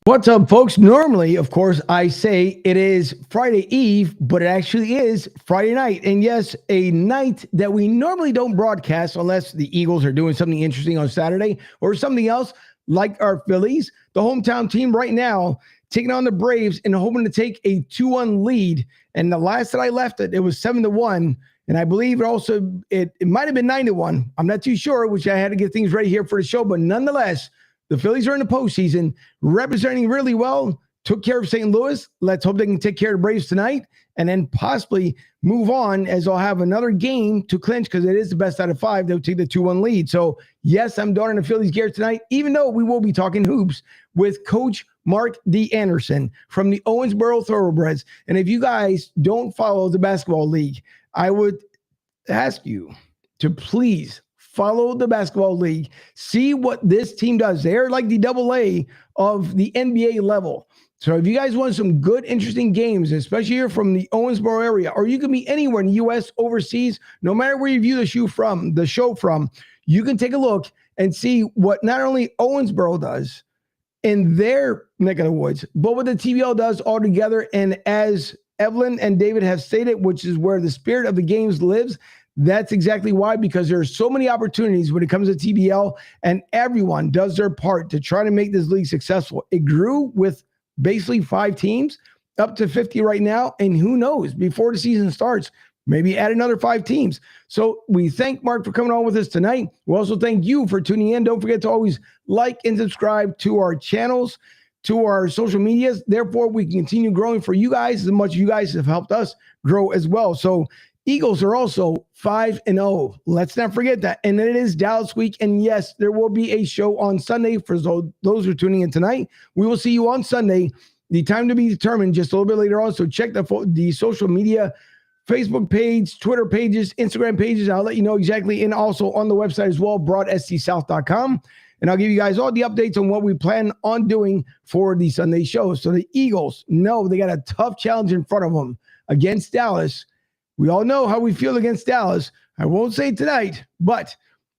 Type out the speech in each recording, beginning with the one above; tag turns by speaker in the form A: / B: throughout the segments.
A: What's up, folks? Normally, of course, I say it is Friday Eve, but it actually is Friday night. And yes, a night that we normally don't broadcast unless the Eagles are doing something interesting on Saturday or something else like our Phillies. The hometown team right now taking on the Braves and hoping to take a 2-1 lead. And the last that I left it was 7-1. And I believe it might have been 9-1. I'm not too sure, which I had to get things ready here for the show. But nonetheless, the Phillies are in the postseason, representing really well, took care of St. Louis. Let's hope they can take care of the Braves tonight and then possibly move on, as I'll have another game to clinch because it is the best out of 5. They'll take the 2-1 lead. So, yes, I'm donning the Phillies gear tonight, even though we will be talking hoops with Coach Mark D. Anderson from the Owensboro Thoroughbreds. And if you guys don't follow the basketball league, I would ask you to please follow the basketball league. See what this team does. They're like the AA of the NBA level. So if you guys want some good, interesting games, especially here from the Owensboro area, or you can be anywhere in the U.S., overseas, no matter where you view the show from, you can take a look and see what not only Owensboro does in their neck of the woods, but what the TBL does all together. And as Evelyn and David have stated, which is where the spirit of the games lives, that's exactly why, because there are so many opportunities when it comes to TBL, and everyone does their part to try to make this league successful. It grew with basically 5 teams up to 50 right now, and who knows, before the season starts, maybe add another 5 teams. So we thank Mark for coming on with us tonight. We also thank you for tuning in. Don't forget to always like and subscribe to our channels, to our social medias. Therefore, we can continue growing for you guys as much as you guys have helped us grow as well. So Eagles are also 5-0. Let's not forget that. And it is Dallas week. And yes, there will be a show on Sunday for those who are tuning in tonight. We will see you on Sunday. The time to be determined just a little bit later on. So check the social media, Facebook page, Twitter pages, Instagram pages. I'll let you know exactly. And also on the website as well, broadstsouth.com. And I'll give you guys all the updates on what we plan on doing for the Sunday show. So the Eagles know they got a tough challenge in front of them against Dallas. We all know how we feel against Dallas. I won't say tonight, but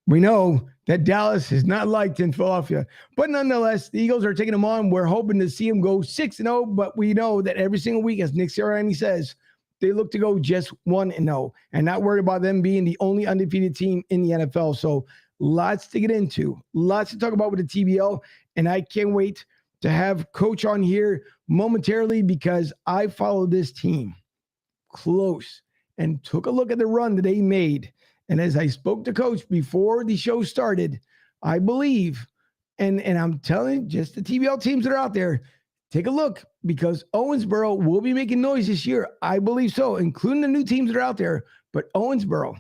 A: we know that Dallas is not liked in Philadelphia. But nonetheless, the Eagles are taking them on. We're hoping to see them go 6-0, but we know that every single week, as Nick Sirianni says, they look to go just 1-0 and not worried about them being the only undefeated team in the NFL. So lots to get into, lots to talk about with the TBL, and I can't wait to have Coach on here momentarily because I follow this team close and took a look at the run that they made. And as I spoke to Coach before the show started, I believe, and I'm telling you, just the TBL teams that are out there, take a look because Owensboro will be making noise this year. I believe so, including the new teams that are out there. But Owensboro,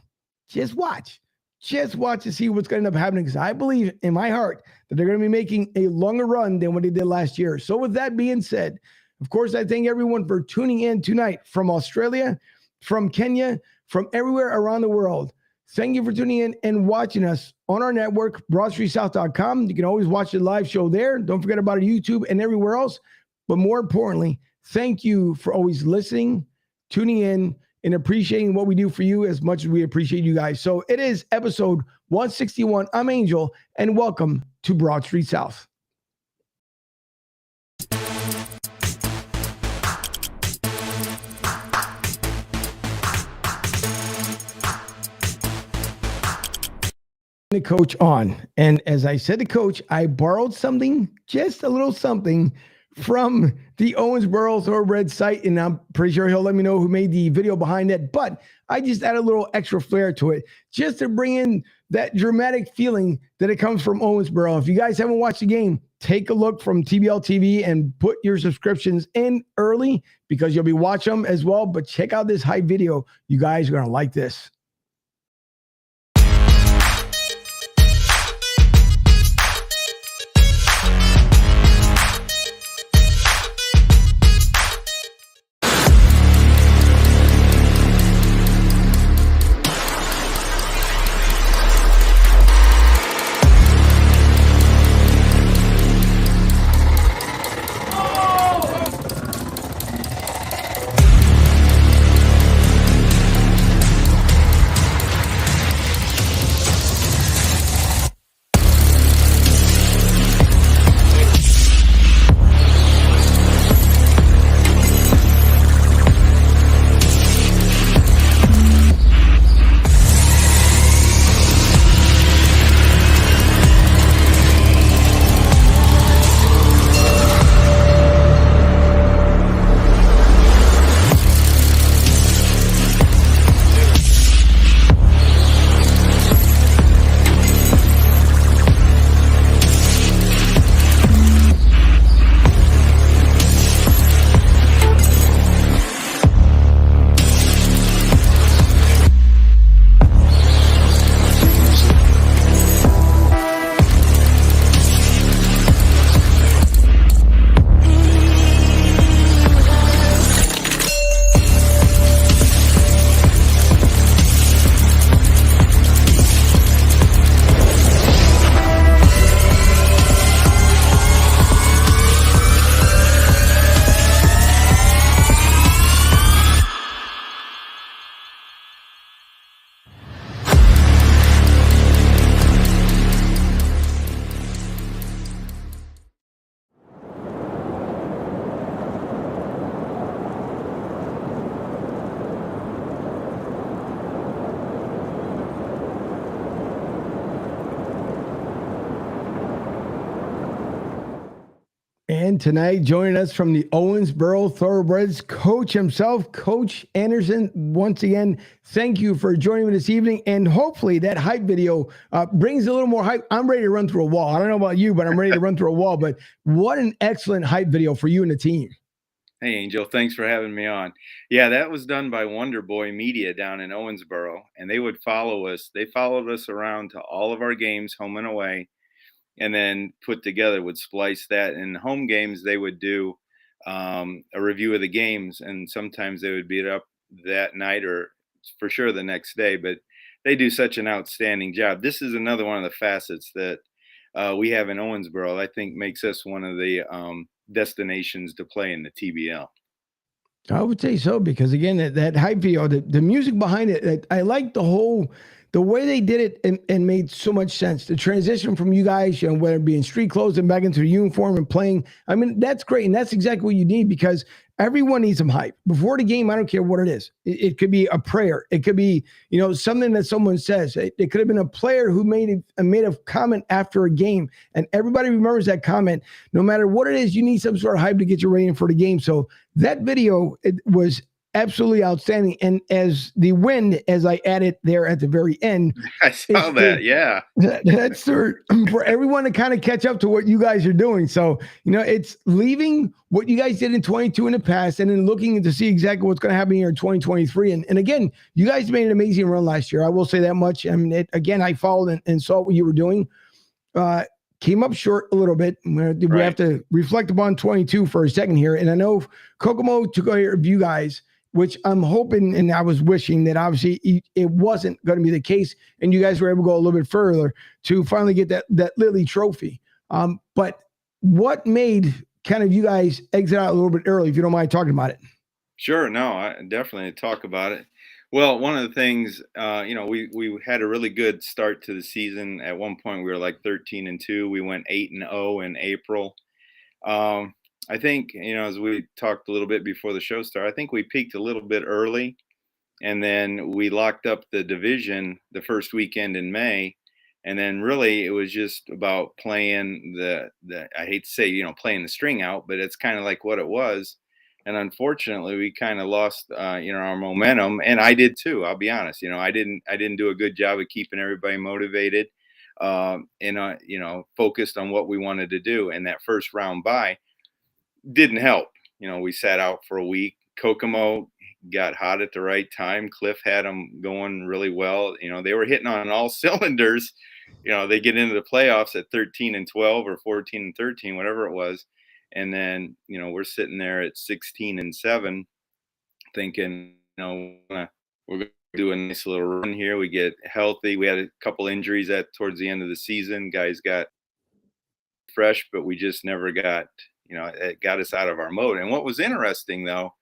A: just watch to see what's going to end up happening because I believe in my heart that they're going to be making a longer run than what they did last year. So with that being said, of course, I thank everyone for tuning in tonight from Australia, from Kenya, from everywhere around the world. Thank you for tuning in and watching us on our network, broadstreetsouth.com. You can always watch the live show there. Don't forget about our YouTube and everywhere else. But more importantly, thank you for always listening, tuning in, and appreciating what we do for you as much as we appreciate you guys. So it is episode 161. I'm Angel, and welcome to Broad Street South. The coach on. And as I said to Coach, I borrowed something, just a little something from the Owensboro Thoroughbreds site, and I'm pretty sure he'll let me know who made the video behind it, but I just add a little extra flair to it just to bring in that dramatic feeling that it comes from Owensboro. If you guys haven't watched the game, take a look from TBL TV and put your subscriptions in early because you'll be watching them as well, but check out this hype video. You guys are going to like this. And tonight, joining us from the Owensboro Thoroughbreds, coach himself, Coach Anderson. Once again, thank you for joining me this evening. And hopefully that hype video brings a little more hype. I'm ready to run through a wall. I don't know about you, but I'm ready to run through a wall. But what an excellent hype video for you and the team.
B: Hey, Angel, thanks for having me on. Yeah, that was done by Wonder Boy Media down in Owensboro, and they would follow us. They followed us around to all of our games, home and away, and then put together, would splice that. In home games, they would do a review of the games, and sometimes they would beat up that night or for sure the next day. But they do such an outstanding job. This is another one of the facets that we have in Owensboro. I think makes us one of the destinations to play in the TBL.
A: I would say so because again, that hype video, the music behind it, I like the way they did it and made so much sense. The transition from you guys, whether it be in street clothes and back into the uniform and playing. I mean, that's great, and that's exactly what you need because everyone needs some hype before the game. I don't care what it is. It could be a prayer. It could be something that someone says. It could have been a player who made a comment after a game, and everybody remembers that comment. No matter what it is, you need some sort of hype to get you ready for the game. So that video, it was absolutely outstanding. And as the wind, as I added there at the very end,
B: I saw that. Yeah.
A: That's for everyone to kind of catch up to what you guys are doing. So, it's leaving what you guys did in 22 in the past and then looking to see exactly what's going to happen here in 2023. And again, you guys made an amazing run last year. I will say that much. I mean, again, I followed and saw what you were doing. Came up short a little bit. We have to reflect upon 22 for a second here. And I know Kokomo took care of you guys, which I'm hoping and I was wishing that obviously it wasn't going to be the case, and you guys were able to go a little bit further to finally get that Lily trophy. But what made kind of you guys exit out a little bit early, if you don't mind talking about it?
B: Sure. No, I definitely talk about it. Well, one of the things, we had a really good start to the season. At one point, we were like 13-2. We went 8-0 in April. I think, as we talked a little bit before the show started, I think we peaked a little bit early, and then we locked up the division the first weekend in May. And then really it was just about playing the I hate to say, playing the string out, but it's kind of like what it was. And unfortunately, we kind of lost, our momentum, and I did too. I'll be honest. I didn't do a good job of keeping everybody motivated, and focused on what we wanted to do. And that first round bye didn't help. We sat out for a week. Kokomo got hot at the right time. Cliff had them going really well. They were hitting on all cylinders. They get into the playoffs at 13-12 or 14-13, whatever it was. And then, we're sitting there at 16-7 thinking, we're going to do a nice little run here. We get healthy. We had a couple injuries towards the end of the season. Guys got fresh, but we just never got, it got us out of our mode. And what was interesting, though,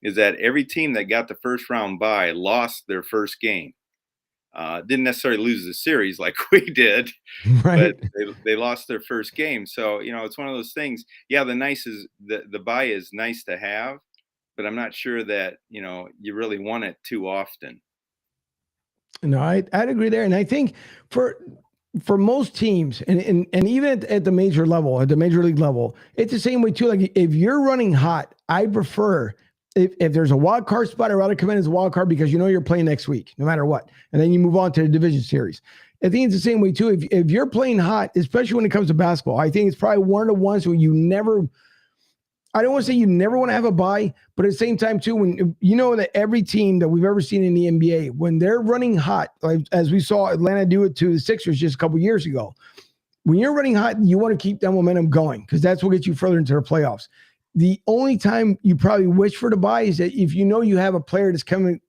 B: is that every team that got the first round bye lost their first game. Didn't necessarily lose the series like we did,
A: Right.
B: but they lost their first game. So, it's one of those things. Yeah, the bye is nice to have, but I'm not sure that, you really want it too often.
A: No, I'd agree there. And I think for most teams, and even at the major level, at the major league level, it's the same way too. Like if you're running hot, I prefer if there's a wild card spot, I'd rather come in as a wild card because you're playing next week, no matter what. And then you move on to the division series. I think it's the same way too. If you're playing hot, especially when it comes to basketball, I think it's probably one of the ones where I don't want to say you never want to have a bye, but at the same time too, when that every team that we've ever seen in the NBA, when they're running hot, like as we saw Atlanta do it to the Sixers just a couple years ago, when you're running hot, you want to keep that momentum going because that's what gets you further into the playoffs. The only time you probably wish for the bye is that if you have a player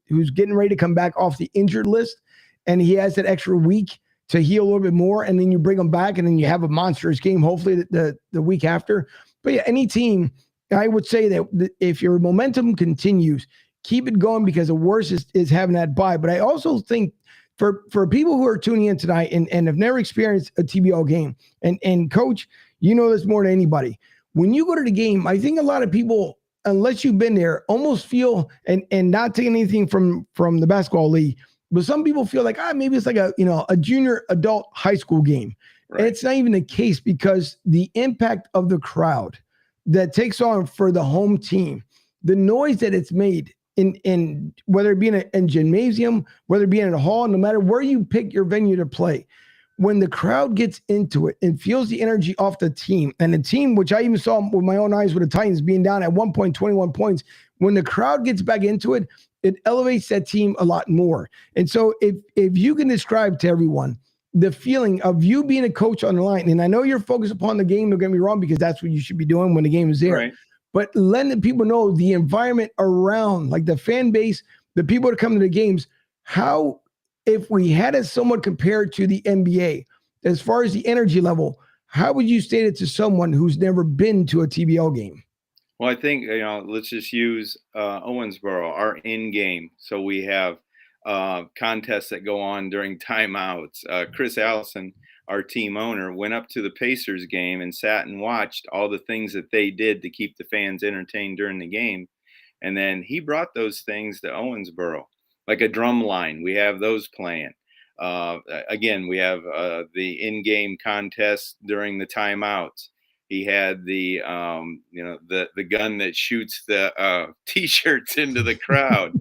A: who's getting ready to come back off the injured list and he has that extra week to heal a little bit more, and then you bring him back and then you have a monstrous game, hopefully the week after. But yeah, any team, I would say that if your momentum continues, keep it going because the worst is having that bye. But I also think for people who are tuning in tonight and have never experienced a TBL game, and Coach, you know this more than anybody. When you go to the game, I think a lot of people, unless you've been there, almost feel, and not taking anything from the basketball league, but some people feel like, maybe it's like a junior adult high school game. Right. And it's not even the case because the impact of the crowd that takes on for the home team, the noise that it's made in whether it be in a gymnasium, whether it be in a hall, no matter where you pick your venue to play, when the crowd gets into it and feels the energy off the team, and the team, which I even saw with my own eyes with the Titans being down at 1.21 points, when the crowd gets back into it, it elevates that team a lot more. And so if you can describe to everyone the feeling of you being a coach on the line, and I know you're focused upon the game, don't get me wrong, because that's what you should be doing when the game is there.
B: Right.
A: But letting the people know the environment around, like the fan base, the people that come to the games, how, if we had it somewhat compared to the NBA, as far as the energy level, how would you state it to someone who's never been to a TBL game?
B: Well, I think, let's just use Owensboro, our in-game. So we have contests that go on during timeouts. Chris Allison, our team owner, went up to the Pacers game and sat and watched all the things that they did to keep the fans entertained during the game. And then he brought those things to Owensboro, like a drum line. We have those playing. Again, we have the in-game contests during the timeouts. He had the gun that shoots the T-shirts into the crowd.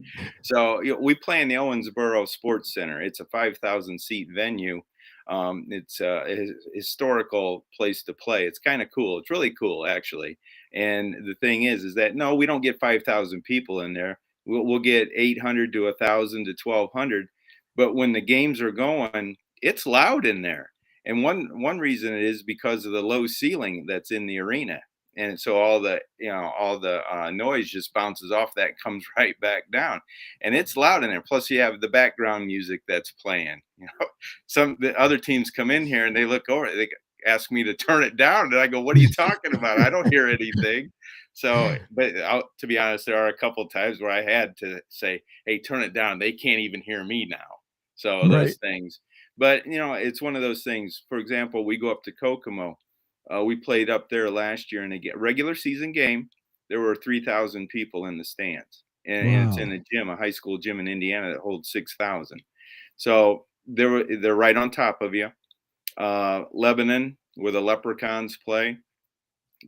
B: So we play in the Owensboro Sports Center. It's a 5,000 seat venue. It's a historical place to play. It's kind of cool. It's really cool, actually. And the thing is that no, we don't get 5,000 people in there. We'll get 800 to 1,000 to 1,200. But when the games are going, it's loud in there. And one reason it is because of the low ceiling that's in the arena, and so all the noise just bounces off that, comes right back down, and it's loud in there. Plus, you have the background music that's playing. Some the other teams come in here and they look over, they ask me to turn it down, and I go, "What are you talking about? I don't hear anything." So, but to be honest, there are a couple of times where I had to say, "Hey, turn it down. They can't even hear me now." So
A: Right.
B: those things. But it's one of those things. For example, we go up to Kokomo. We played up there last year in a regular season game. There were 3,000 people in the stands, and it's in
A: Wow.
B: a gym, a high school gym in Indiana that holds 6,000. So they're right on top of you. Lebanon, where the Leprechauns play,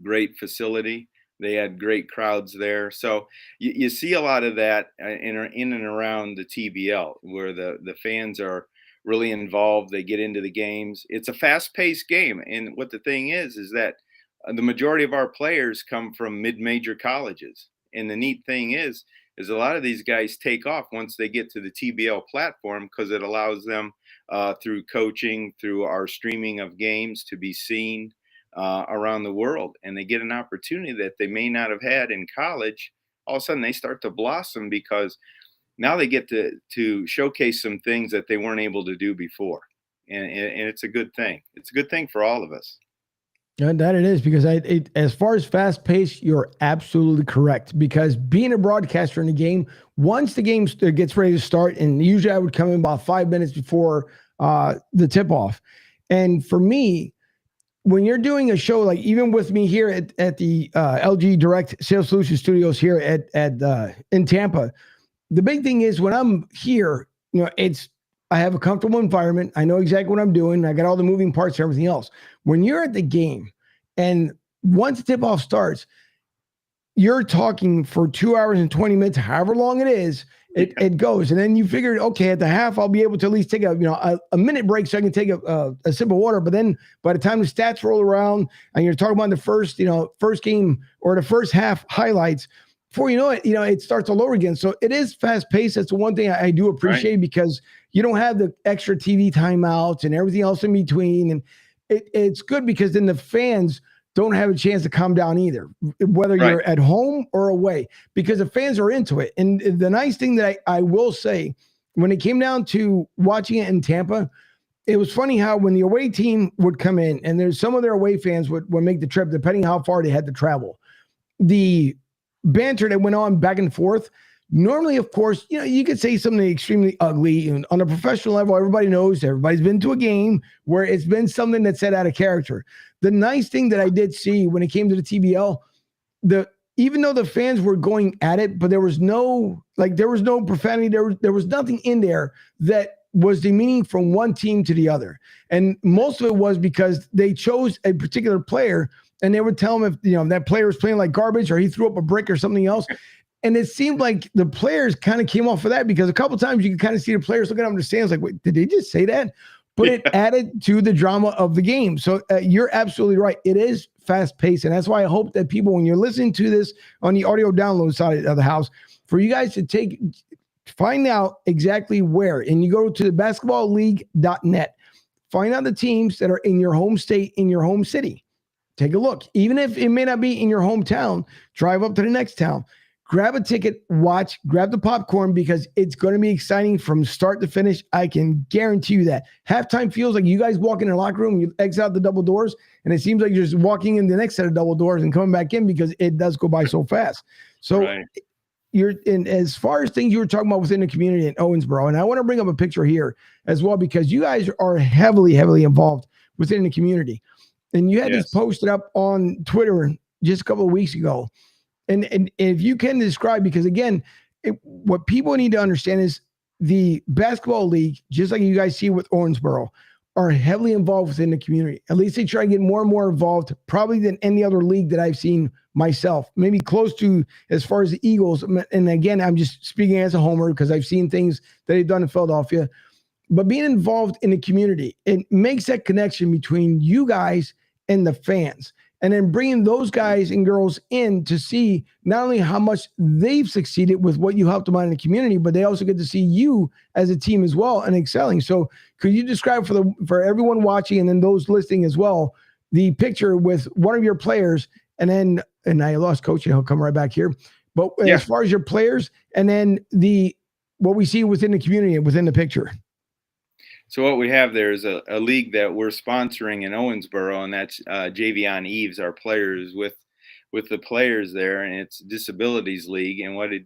B: great facility. They had great crowds there. So you see a lot of that in and around the TBL, where the fans are really involved. They get into the games. It's a fast-paced game. And what the thing is that the majority of our players come from mid-major colleges. And the neat thing is a lot of these guys take off once they get to the TBL platform, because it allows them through coaching, through our streaming of games, to be seen around the world, and they get an opportunity that they may not have had in college. All of a sudden they start to blossom, because now they get to showcase some things that they weren't able to do before, and it's a good thing. It's a good thing for all of us.
A: Yeah, that it is, because as far as fast pace, you're absolutely correct. Because being a broadcaster in the game, once the game gets ready to start, and usually I would come in about 5 minutes before the tip off, and for me, when you're doing a show, like even with me here at the LG Direct Sales Solutions Studios here at in Tampa, the big thing is when I'm here, I have a comfortable environment. I know exactly what I'm doing. I got all the moving parts and everything else. When you're at the game, and once the tip off starts, you're talking for 2 hours and 20 minutes, however long it is. It goes, and then you figure, okay, at the half, I'll be able to at least take a minute break so I can take a sip of water. But then by the time the stats roll around and you're talking about the first game or the first half highlights, before you know it, it starts all over again. So it is fast paced. That's the one thing I do appreciate, right? Because you don't have the extra TV timeouts and everything else in between. And it's good, because then the fans don't have a chance to calm down either, whether you're at home or away, because the fans are into it. And the nice thing that I will say, when it came down to watching it in Tampa, it was funny how when the away team would come in, and there's some of their away fans would make the trip, depending how far they had to travel, the banter that went on back and forth. Normally, of course, you could say something extremely ugly. And on a professional level, everybody knows, everybody's been to a game where it's been something that's said out of character. The nice thing that I did see when it came to the TBL, even though the fans were going at it, but there was no profanity. There was nothing in there that was demeaning from one team to the other. And most of it was because they chose a particular player and they would tell him if that player was playing like garbage or he threw up a brick or something else. And it seemed like the players kind of came off of that because a couple of times you could kind of see the players looking at them in the stands like, wait, did they just say that? But it added to the drama of the game. So you're absolutely right. It is fast paced. And that's why I hope that people, when you're listening to this on the audio download side of the house, for you guys to find out exactly where. And you go to the basketballleague.net, find out the teams that are in your home state, in your home city. Take a look. Even if it may not be in your hometown, drive up to the next town. Grab a ticket, watch, grab the popcorn because it's going to be exciting from start to finish. I can guarantee you that. Halftime feels like you guys walk in the locker room, you exit out the double doors, and it seems like you're just walking in the next set of double doors and coming back in because it does go by so fast. So as far as things you were talking about within the community in Owensboro, and I want to bring up a picture here as well because you guys are heavily, heavily involved within the community. And you had this posted up on Twitter just a couple of weeks ago. And if you can describe, because again, what people need to understand is the basketball league, just like you guys see with Owensboro, are heavily involved within the community. At least they try to get more and more involved, probably than any other league that I've seen myself. Maybe close to as far as the Eagles. And again, I'm just speaking as a homer because I've seen things that they've done in Philadelphia. But being involved in the community, it makes that connection between you guys and the fans. And then bringing those guys and girls in to see not only how much they've succeeded with what you helped them out in the community, but they also get to see you as a team as well and excelling. So could you describe for everyone watching and then those listening as well, the picture with one of your players and I lost coach and he'll come right back here. But as far as your players and then what we see within the community and within the picture.
B: So what we have there is a league that we're sponsoring in Owensboro, and that's Javion Eves, our players with the players there, and it's Disabilities League. And what it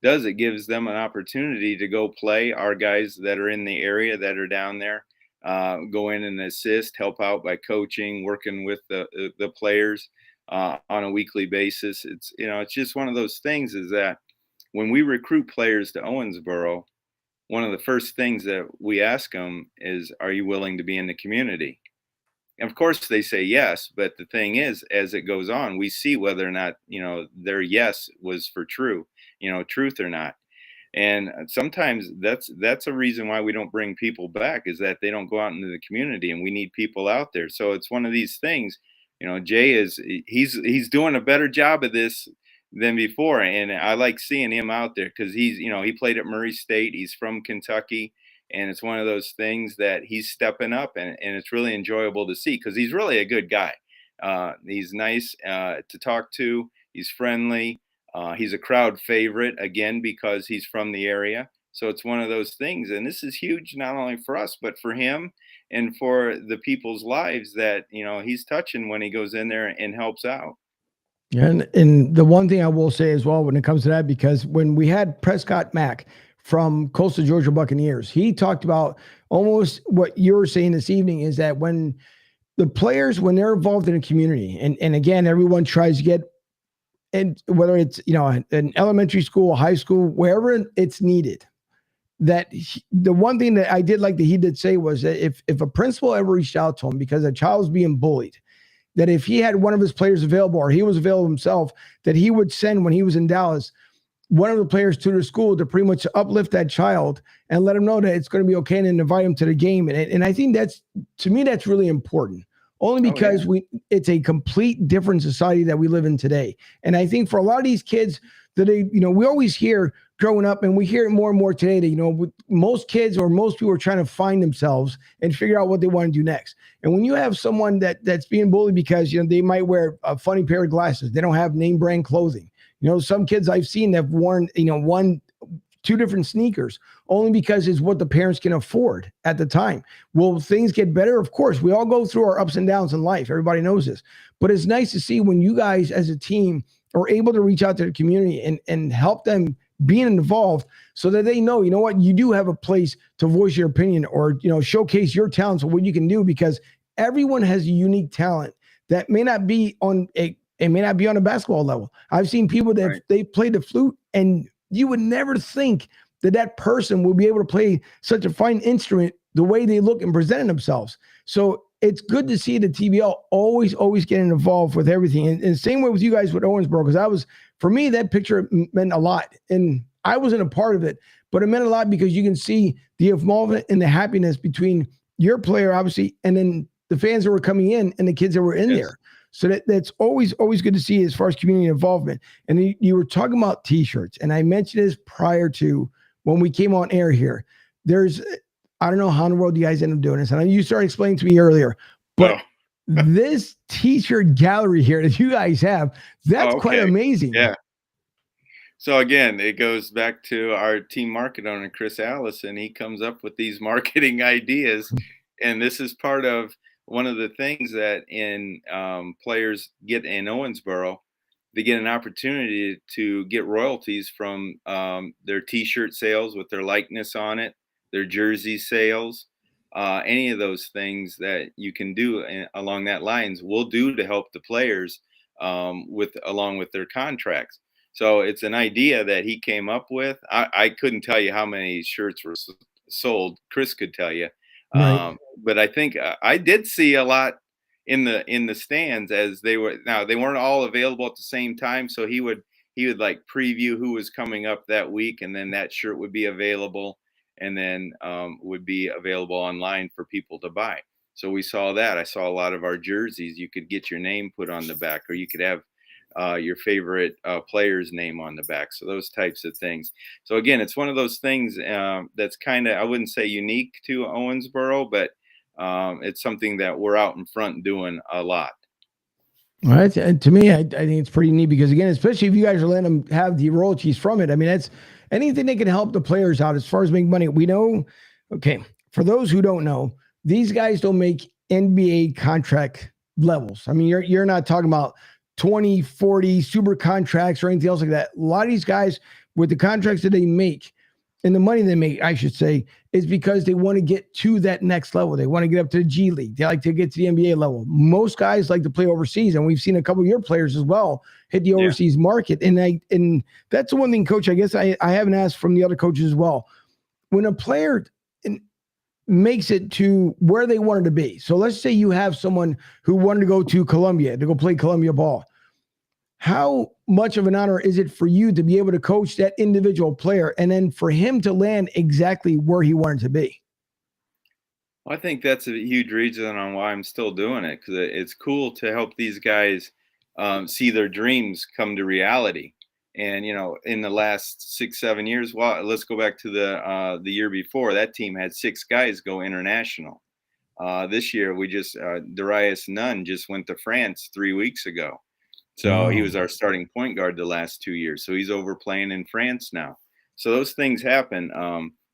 B: does, it gives them an opportunity to go play. Our guys that are in the area that are down there go in and assist, help out by coaching, working with the players on a weekly basis. It's just one of those things is that when we recruit players to Owensboro, one of the first things that we ask them is, are you willing to be in the community? And of course they say yes, but the thing is, as it goes on, we see whether or not, their yes was for truth or not. And sometimes that's a reason why we don't bring people back, is that they don't go out into the community, and we need people out there. So it's one of these things, Jay he's doing a better job of this than before. And I like seeing him out there because he played at Murray State. He's from Kentucky. And it's one of those things that he's stepping up, and it's really enjoyable to see because he's really a good guy. He's nice to talk to. He's friendly. He's a crowd favorite, again, because he's from the area. So it's one of those things. And this is huge, not only for us, but for him and for the people's lives that, he's touching when he goes in there and helps out.
A: And the one thing I will say as well when it comes to that, because when we had Prescott Mack from Coastal Georgia Buccaneers, he talked about almost what you were saying this evening, is that when the players, when they're involved in a community, and again, everyone tries to get, and whether it's, an elementary school, a high school, wherever it's needed, that the one thing that I did like that he did say was that if a principal ever reached out to him because a child was being bullied, that if he had one of his players available or he was available himself, that he would send, when he was in Dallas, one of the players to the school to pretty much uplift that child and let him know that it's going to be okay and invite him to the game. And I think to me, that's really important. Only because it's a complete different society that we live in today. And I think for a lot of these kids that we always hear growing up, and we hear it more and more today, that, most kids or most people are trying to find themselves and figure out what they want to do next. And when you have someone that's being bullied because, they might wear a funny pair of glasses, they don't have name brand clothing. Some kids I've seen have worn, two different sneakers only because it's what the parents can afford at the time. Will things get better? Of course, we all go through our ups and downs in life. Everybody knows this, but it's nice to see when you guys as a team are able to reach out to the community and help them being involved so that they know, what, you do have a place to voice your opinion or, showcase your talents or what you can do, because everyone has a unique talent that may not be on a basketball level. I've seen people that they played the flute, and you would never think that person will be able to play such a fine instrument the way they look and present themselves. So it's good to see the TBL always getting involved with everything. And same way with you guys with Owensboro, because for me, that picture meant a lot. And I wasn't a part of it, but it meant a lot because you can see the involvement and the happiness between your player, obviously, and then the fans that were coming in and the kids that were in there. So that's always good to see as far as community involvement. And you were talking about T-shirts, and I mentioned this prior to when we came on air here. I don't know how in the world you guys end up doing this, and you started explaining to me earlier, but this T-shirt gallery here that you guys have, that's quite amazing.
B: Yeah. So again, it goes back to our team market owner, Chris Allison. He comes up with these marketing ideas, and this is part of one of the things that players get in Owensboro. They get an opportunity to get royalties from their T-shirt sales with their likeness on it, their jersey sales, any of those things that you can do along that lines. We'll do to help the players along with their contracts. So it's an idea that he came up with. I couldn't tell you how many shirts were sold. Chris could tell you.
A: Right.
B: But I think I did see a lot in the stands as they were. Now they weren't all available at the same time, so he would like preview who was coming up that week, and then that shirt would be available, and then would be available online for people to buy. So we saw that. I saw a lot of our jerseys. You could get your name put on the back, or you could have your favorite player's name on the back. So those types of things. So again, it's one of those things that's kind of, I wouldn't say unique to Owensboro, but it's something that we're out in front doing a lot.
A: All right. And to me, I think it's pretty neat because, again, especially if you guys are letting them have the royalties from it. I mean, that's anything that can help the players out as far as making money. We know, okay, for those who don't know, these guys don't make NBA contract levels. I mean, you're not talking about 20, 40 super contracts or anything else like that. A lot of these guys with the contracts that they make and the money they make, I should say, is because they want to get to that next level. They want to get up to the G League. They like to get to the NBA level. Most guys like to play overseas, and we've seen a couple of your players as well hit the overseas market. And that's the one thing, Coach, I guess I haven't asked from the other coaches as well. When a player makes it to where they wanted to be. So let's say you have someone who wanted to go to Columbia to go play Columbia ball. How much of an honor is it for you to be able to coach that individual player and then for him to land exactly where he wanted to be?
B: Well, I think that's a huge reason on why I'm still doing it, because it's cool to help these guys see their dreams come to reality. And, in the last 6-7 years, well, let's go back to the year before. That team had 6 guys go international. This year, we just Darius Nunn just went to France 3 weeks ago. So he was our starting point guard the last 2 years. So he's over playing in France now. So those things happen.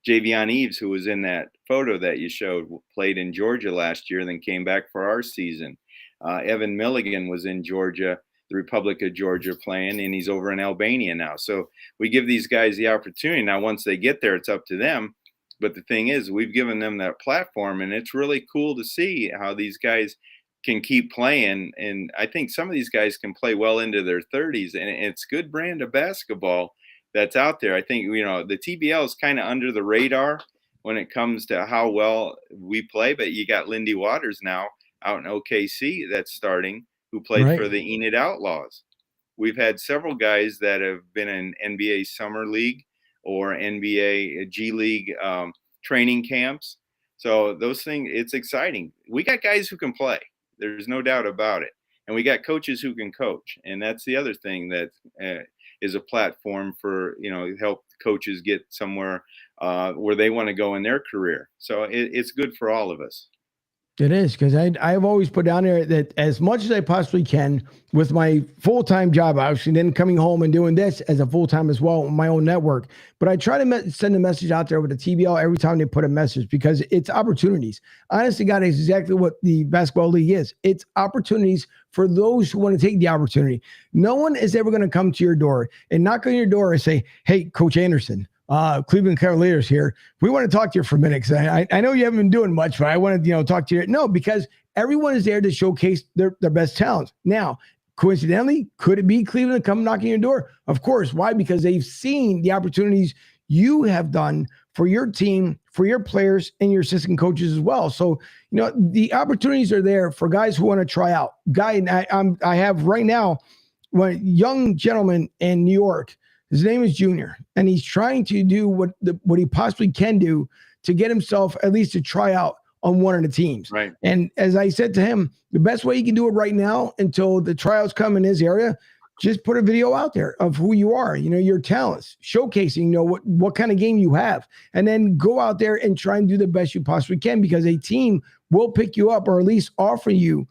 B: Javion Eves, who was in that photo that you showed, played in Georgia last year, then came back for our season. Evan Milligan was in Georgia, the Republic of Georgia, playing, and he's over in Albania now. So we give these guys the opportunity. Now, once they get there, it's up to them. But the thing is, we've given them that platform, and it's really cool to see how these guys can keep playing. And I think some of these guys can play well into their 30s, and it's good brand of basketball that's out there. I think, the TBL is kind of under the radar when it comes to how well we play, but you got Lindy Waters now out in OKC that's starting, who played for the Enid Outlaws. We've had several guys that have been in NBA Summer League or NBA G League training camps. So those things, it's exciting. We got guys who can play. There's no doubt about it. And we got coaches who can coach. And that's the other thing that is a platform for, help coaches get somewhere where they want to go in their career. So it's good for all of us.
A: It is, because I've always put down there that as much as I possibly can with my full-time job, obviously, then coming home and doing this as a full-time as well on my own network. But I try to send a message out there with the TBL every time they put a message, because it's opportunities. Honestly, God, is exactly what the basketball league is. It's opportunities for those who want to take the opportunity. No one is ever going to come to your door and knock on your door and say, "Hey, Coach Anderson, Cleveland Cavaliers here. We want to talk to you for a minute, because I know you haven't been doing much, but I want to talk to you." No, because everyone is there to showcase their best talents. Now, coincidentally, could it be Cleveland come knocking your door? Of course. Why? Because they've seen the opportunities you have done for your team, for your players, and your assistant coaches as well. So, the opportunities are there for guys who want to try out. I have right now one young gentleman in New York. His name is Junior, and he's trying to do what he possibly can do to get himself at least to try out on one of the teams.
B: Right.
A: And as I said to him, the best way you can do it right now until the tryouts come in his area, just put a video out there of who you are, your talents, showcasing, what kind of game you have, and then go out there and try and do the best you possibly can, because a team will pick you up or at least offer you,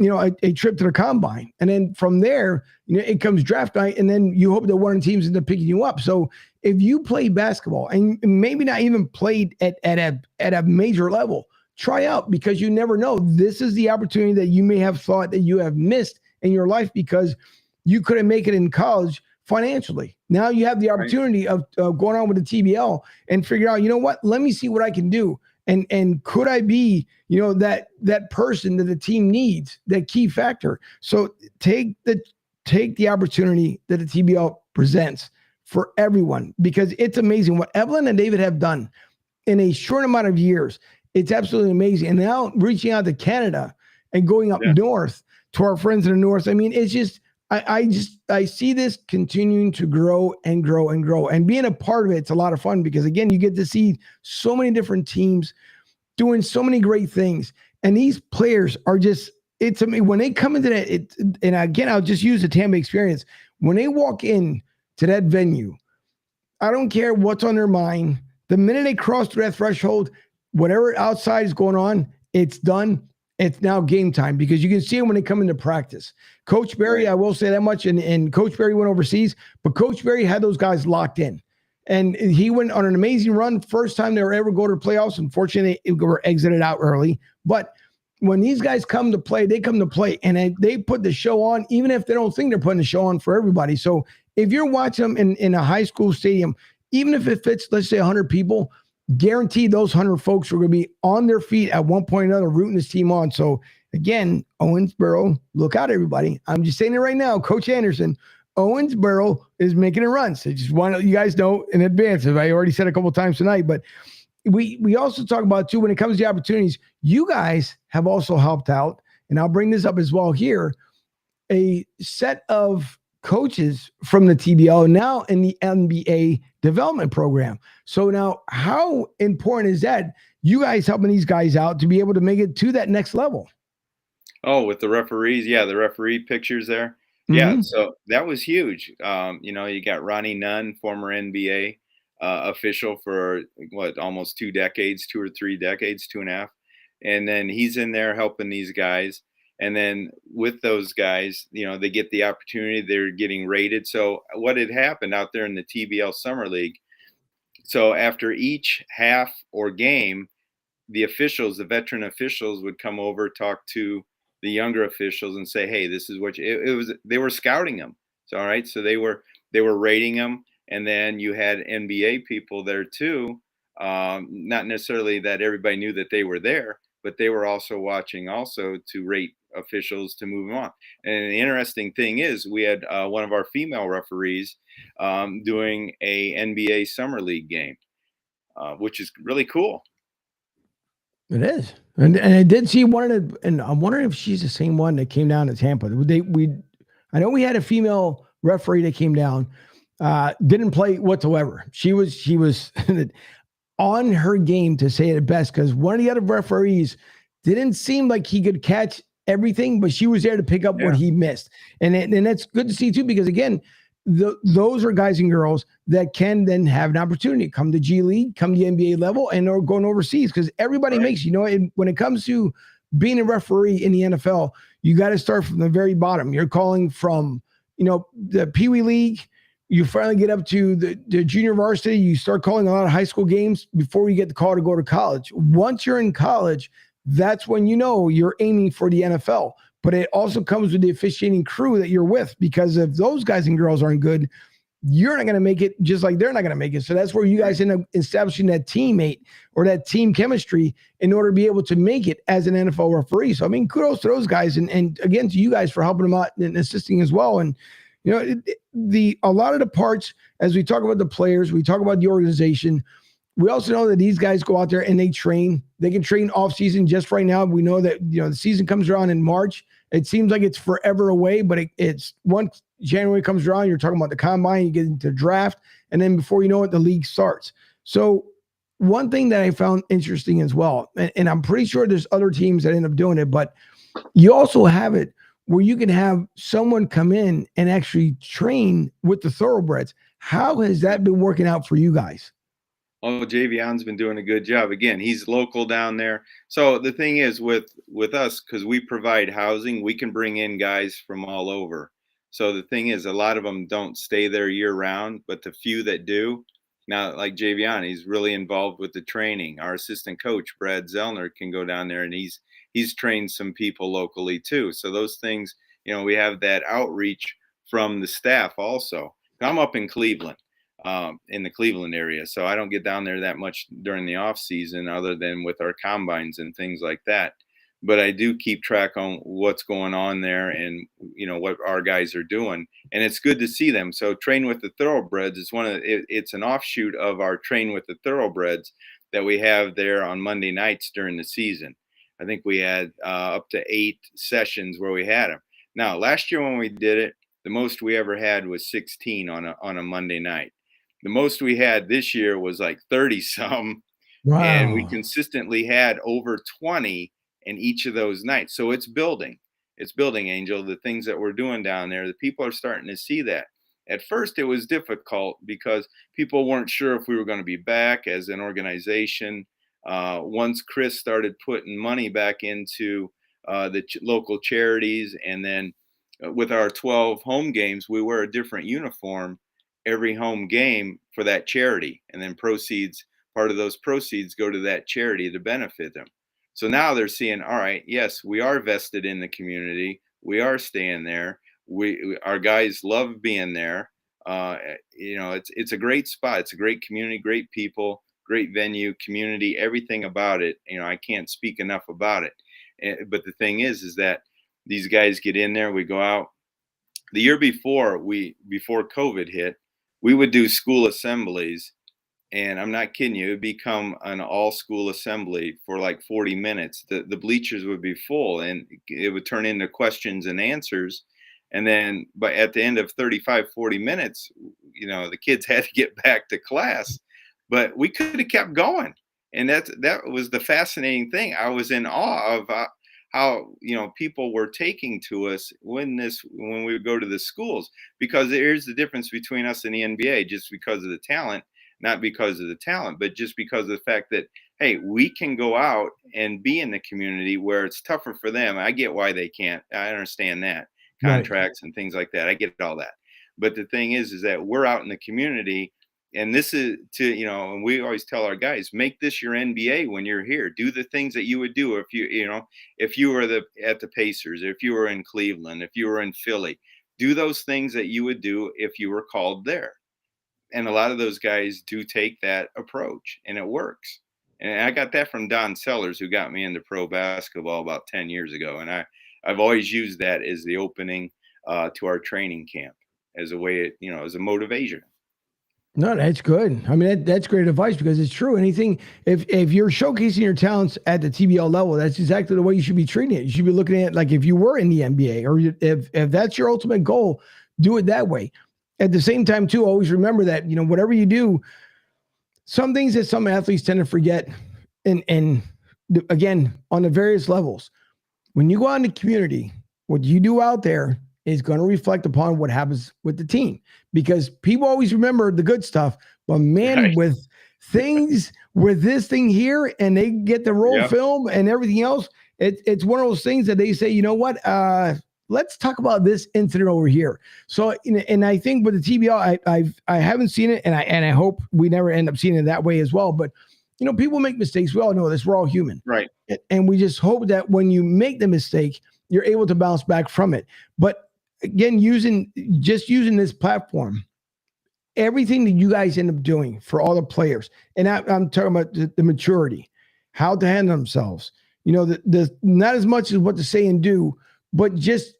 A: a trip to the combine. And then from there, it comes draft night, and then you hope that one of the teams ends up picking you up. So if you play basketball and maybe not even played at a major level, try out, because you never know. This is the opportunity that you may have thought that you have missed in your life because you couldn't make it in college financially. Now you have the opportunity of going on with the TBL and figure out, what, let me see what I can do. And could I be, that person that the team needs, that key factor? So take the opportunity that the TBL presents for everyone, because it's amazing what Evelyn and David have done in a short amount of years. It's absolutely amazing. And now reaching out to Canada and going up north to our friends in the north. I mean, it's just, I see this continuing to grow and grow and grow, and being a part of it, it's a lot of fun, because again, you get to see so many different teams doing so many great things. And these players are just, it's amazing when they come into that. And again, I'll just use the Tampa experience. When they walk in to that venue, I don't care what's on their mind. The minute they cross through that threshold, whatever outside is going on, it's done. It's now game time, because you can see them when they come into practice. Coach Berry, I will say that much, and Coach Berry went overseas, but Coach Berry had those guys locked in. And he went on an amazing run. First time they were ever go to the playoffs. Unfortunately, they were exited out early. But when these guys come to play, they come to play, and they put the show on, even if they don't think they're putting the show on for everybody. So if you're watching them in a high school stadium, even if it fits, let's say 100 people, guaranteed those 100 folks are going to be on their feet at one point or another rooting this team on. So again, Owensboro, look out, everybody. I'm just saying it right now. Coach Anderson, Owensboro is making a run. So just want you guys know in advance, as I already said a couple of times tonight, but we also talk about too, when it comes to the opportunities, you guys have also helped out, and I'll bring this up as well here, a set of coaches from the TBL now in the NBA development program. So now, how important is that? You guys helping these guys out to be able to make it to that next level?
B: Oh, with the referees, the referee pictures there. Yeah, so that was huge. You got Ronnie Nunn, former NBA official for almost 2 decades, 2 or 3 decades, 2.5, and then he's in there helping these guys. And then with those guys, they get the opportunity. They're getting rated. So what had happened out there in the TBL Summer League? So after each half or game, the officials, the veteran officials, would come over, talk to the younger officials, and say, "Hey, this is what it was." They were scouting them. So all right, so they were rating them, and then you had NBA people there too. Not necessarily that everybody knew that they were there, but they were also watching, also to rate officials to move them on. And the interesting thing is, we had one of our female referees doing a NBA Summer League game, which is really cool.
A: It is, and I did see one of the, and I'm wondering if she's the same one that came down to Tampa. I know we had a female referee that came down, didn't play whatsoever. She was on her game, to say it best, because one of the other referees didn't seem like he could catch everything, but she was there to pick up what he missed. And that's good to see too, because again, those are guys and girls that can then have an opportunity, come to G League, come to the NBA level, and or going overseas, because everybody makes, when it comes to being a referee in the NFL, you got to start from the very bottom. You're calling from, the Pee Wee League. You finally get up to the junior varsity. You start calling a lot of high school games before you get the call to go to college. Once you're in college, that's when you're aiming for the NFL. But it also comes with the officiating crew that you're with, because if those guys and girls aren't good, you're not going to make it, just like they're not going to make it. So that's where you guys end up establishing that teammate or that team chemistry in order to be able to make it as an NFL referee. So, I mean, kudos to those guys. And again, to you guys for helping them out and assisting as well. And, a lot of the parts, as we talk about the players, we talk about the organization, we also know that these guys go out there and they train. They can train off season. Just right now, we know that the season comes around in March. It seems like it's forever away, but it's once January comes around, you're talking about the combine, you get into draft, and then before you know it, the league starts. So one thing that I found interesting as well, and I'm pretty sure there's other teams that end up doing it, but you also have it where you can have someone come in and actually train with the Thoroughbreds. How has that been working out for you guys?
B: Oh, Javion's been doing a good job. Again, he's local down there. So the thing is with us, because we provide housing, we can bring in guys from all over. So the thing is, a lot of them don't stay there year round, but the few that do, now like Javion, he's really involved with the training. Our assistant coach, Brad Zellner, can go down there and he's trained some people locally too. So those things, we have that outreach from the staff also. I'm up in the Cleveland area. So I don't get down there that much during the off season other than with our combines and things like that. But I do keep track on what's going on there and, what our guys are doing. And it's good to see them. So Train with the Thoroughbreds is it's an offshoot of our Train with the Thoroughbreds that we have there on Monday nights during the season. I think we had up to 8 sessions where we had them. Now, last year when we did it, the most we ever had was 16 on a Monday night. The most we had this year was like 30 some, and we
A: Wow.
B: consistently had over 20 in each of those nights. So it's building. It's building, Angel. The things that we're doing down there, the people are starting to see that. At first, it was difficult because people weren't sure if we were going to be back as an organization. Once Chris started putting money back into the local charities, and then with our 12 home games, we wear a different uniform every home game for that charity, and then part of those proceeds go to that charity to benefit them. So now they're seeing, all right, yes, we are vested in the community, we are staying there, our guys love being there. It's a great spot, it's a great community, great people, great venue, community, everything about it. I can't speak enough about it. But the thing is that these guys get in there, we go out. The year before COVID hit, we would do school assemblies, and I'm not kidding you, it would become an all school assembly for like 40 minutes. The bleachers would be full and it would turn into questions and answers. And then, but at the end of 35, 40 minutes, the kids had to get back to class, but we could have kept going. And that was the fascinating thing. I was in awe of how people were taking to us when we would go to the schools, because here's the difference between us and the NBA. Just because of the talent, not because of the talent, but just because of the fact that, hey, we can go out and be in the community where it's tougher for them. I get why they can't. I understand that,
A: Right.
B: contracts and things like that, I get all that. But the thing is that we're out in the community, and this is and we always tell our guys, make this your NBA when you're here. Do the things that you would do if you were at the Pacers, if you were in Cleveland, if you were in Philly. Do those things that you would do if you were called there. And a lot of those guys do take that approach, and it works. And I got that from Don Sellers, who got me into pro basketball about 10 years ago. And I've always used that as the opening to our training camp as a way, as a motivation.
A: No, that's good. I mean, that's great advice because it's true. Anything, if you're showcasing your talents at the TBL level, that's exactly the way you should be treating it. You should be looking at it like if you were in the NBA, or if that's your ultimate goal, do it that way. At the same time, too, always remember that whatever you do, some things that some athletes tend to forget, and again on the various levels, when you go out in the community, what you do out there is going to reflect upon what happens with the team, because people always remember the good stuff, but man,
B: Right.
A: with things with this thing here, and they get the roll
B: Yep.
A: film and everything else, it's one of those things that they say, what, let's talk about this incident over here. So, and I think with the TBL, I haven't seen it, and I hope we never end up seeing it that way as well. But people make mistakes. We all know this. We're all human,
B: Right.
A: and we just hope that when you make the mistake, you're able to bounce back from it. But again, using this platform, everything that you guys end up doing for all the players, and I'm talking about the maturity, how to handle themselves. The not as much as what to say and do, but just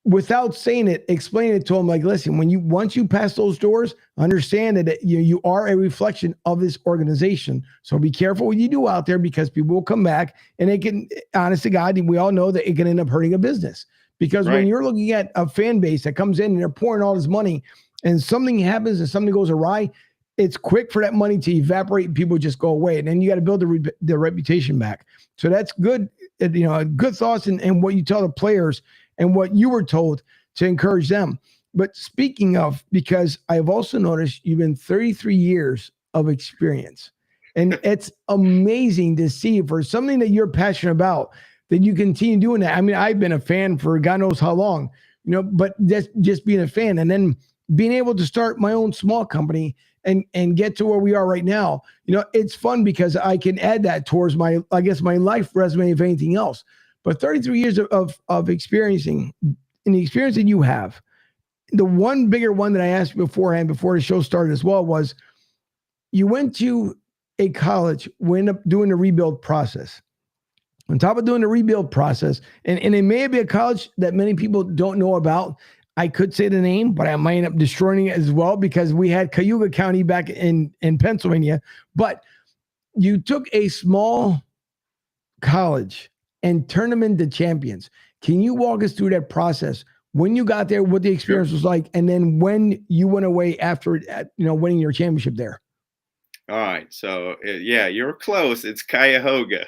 A: without saying it, explain it to them like, listen, once you pass those doors, understand that you are a reflection of this organization. So be careful what you do out there, because people will come back, and it can, honest to God, we all know that it can end up hurting a business. Because when
B: Right.
A: you're looking at a fan base that comes in and they're pouring all this money, and something happens and something goes awry, it's quick for that money to evaporate and people just go away. And then you got to build the reputation back. So that's good, good thoughts and what you tell the players and what you were told to encourage them. But speaking of, because I've also noticed you've been 33 years of experience. And it's amazing to see for something that you're passionate about that you continue doing that. I mean, I've been a fan for God knows how long, but that's just being a fan. And then being able to start my own small company and get to where we are right now. It's fun because I can add that towards my life resume, if anything else. But 33 years of experiencing, and the experience that you have, the one bigger one that I asked you beforehand, before the show started as well, was you went to a college, went up doing the rebuild process. On top of doing the rebuild process, and it may be a college that many people don't know about. I could say the name, but I might end up destroying it as well, because we had Cuyahoga County back in Pennsylvania. But you took a small college and turned them into champions. Can you walk us through that process? When you got there, what the experience was like, and then when you went away after, winning your championship there?
B: All right. So, yeah, you're close. It's Cuyahoga.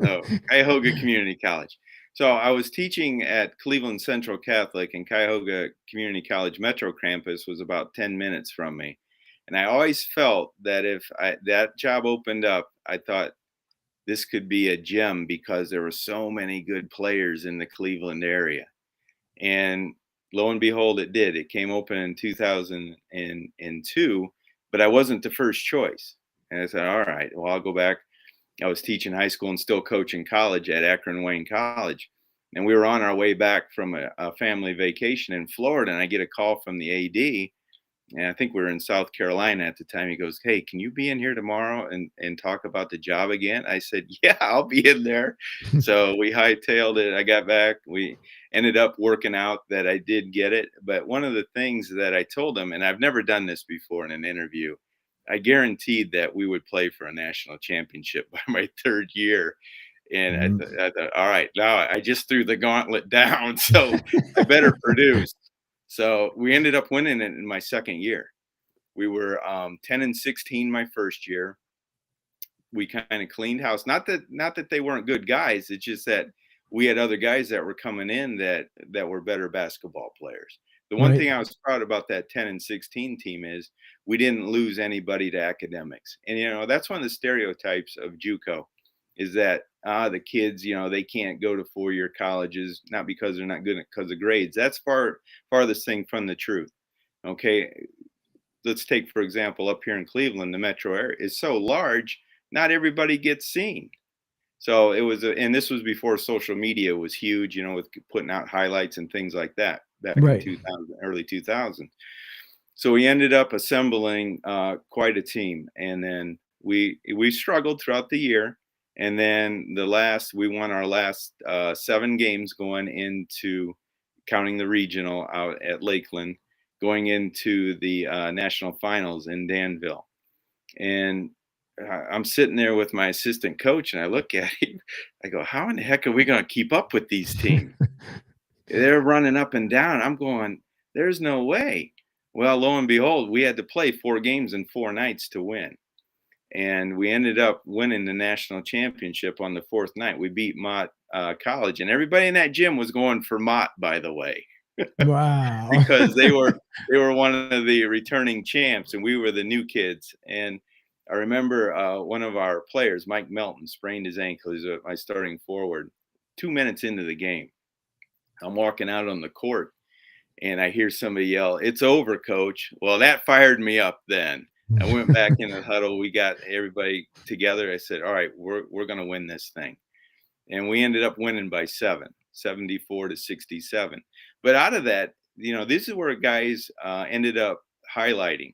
B: So, Cuyahoga Community College. So, I was teaching at Cleveland Central Catholic, and Cuyahoga Community College Metro Campus was about 10 minutes from me. And I always felt that if that job opened up, I thought this could be a gem, because there were so many good players in the Cleveland area. And lo and behold, it did. It came open in 2002, but I wasn't the first choice. And I said, all right, well, I'll go back. I was teaching high school and still coaching college at Akron Wayne College. And we were on our way back from a family vacation in Florida. And I get a call from the AD. And I think we were in South Carolina at the time. He goes, hey, can you be in here tomorrow and talk about the job again? I said, yeah, I'll be in there. So we hightailed it. I got back. We ended up working out that I did get it. But one of the things that I told him, and I've never done this before in an interview, I guaranteed that we would play for a national championship by my third year. And I thought, all right, now I just threw the gauntlet down, so I better produce. So we ended up winning it in my second year. We were 10-16 my first year. We kind of cleaned house. Not that they weren't good guys. It's just that we had other guys that were coming in that were better basketball players. The one
A: Right.
B: thing I was proud about that 10-16 team is we didn't lose anybody to academics. And that's one of the stereotypes of JUCO, is that the kids, they can't go to four-year colleges, not because they're not good, because of grades. That's farthest thing from the truth. Okay, let's take, for example, up here in Cleveland, the metro area is so large, not everybody gets seen. So it was, and this was before social media was huge, with putting out highlights and things like that back in
A: Right.
B: 2000, early 2000. So we ended up assembling quite a team, and then we struggled throughout the year, and then we won our last 7 games going into, counting the regional out at Lakeland, going into the national finals in Danville. And I'm sitting there with my assistant coach, and I look at him. I go, how in the heck are we going to keep up with these teams? They're running up and down. I'm going, there's no way. Well, lo and behold, we had to play 4 games in 4 nights to win. And we ended up winning the national championship on the 4th night. We beat Mott College, and everybody in that gym was going for Mott, by the way,
A: Wow.
B: because they were one of the returning champs, and we were the new kids. And I remember one of our players, Mike Melton, sprained his ankle. He's my starting forward. 2 minutes into the game, I'm walking out on the court, and I hear somebody yell, "It's over, coach." Well, that fired me up then. I went back in the huddle. We got everybody together. I said, all right, we're going to win this thing. And we ended up winning by 7, 74-67. But out of that, this is where guys ended up highlighting.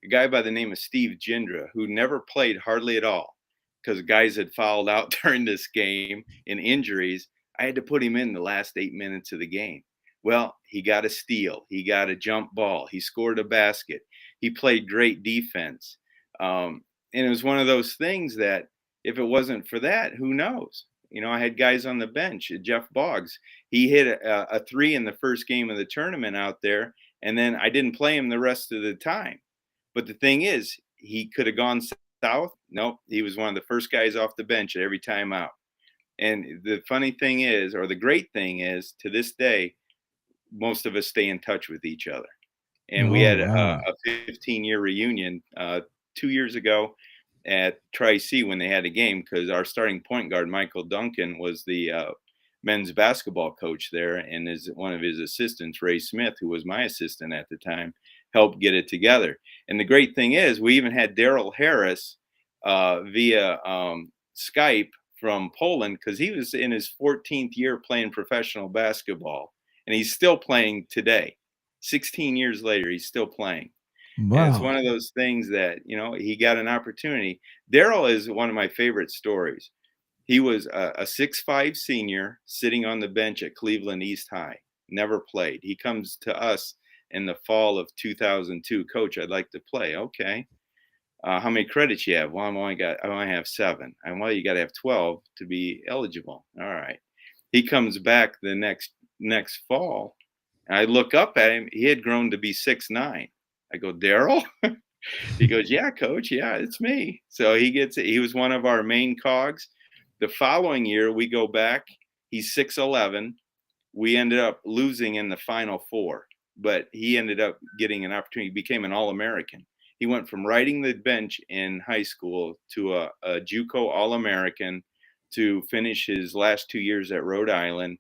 B: A guy by the name of Steve Gindra, who never played hardly at all because guys had fouled out during this game in injuries. I had to put him in the last 8 minutes of the game. Well, he got a steal. He got a jump ball. He scored a basket. He played great defense. And it was one of those things that if it wasn't for that, who knows? I had guys on the bench. Jeff Boggs, he hit a three in the first game of the tournament out there, and then I didn't play him the rest of the time. But the thing is, he could have gone south. Nope, he was one of the first guys off the bench at every time out. And the funny thing is, or the great thing is, to this day, most of us stay in touch with each other. And we
A: Oh,
B: had
A: wow.
B: a 15-year reunion 2 years ago at Tri-C when they had a game, because our starting point guard, Michael Duncan, was the men's basketball coach there, and one of his assistants, Ray Smith, who was my assistant at the time, helped get it together. And the great thing is, we even had Daryl Harris via Skype from Poland, because he was in his 14th year playing professional basketball, and he's still playing today. 16 years later, he's still playing. And it's
A: Wow.
B: one of those things that, he got an opportunity. Daryl is one of my favorite stories. He was a 6'5" senior sitting on the bench at Cleveland East High, never played. He comes to us in the fall of 2002. Coach, I'd like to play. Okay. How many credits you have? Well, I only have 7. And well, you got to have 12 to be eligible. All right. He comes back the next fall. And I look up at him. He had grown to be 6'9". I go, Daryl? He goes, yeah, coach. Yeah, it's me. So he was one of our main cogs. The following year, we go back. He's 6'11". We ended up losing in the Final Four, but he ended up getting an opportunity. He became an All-American. He went from riding the bench in high school to a JUCO All-American to finish his last 2 years at Rhode Island,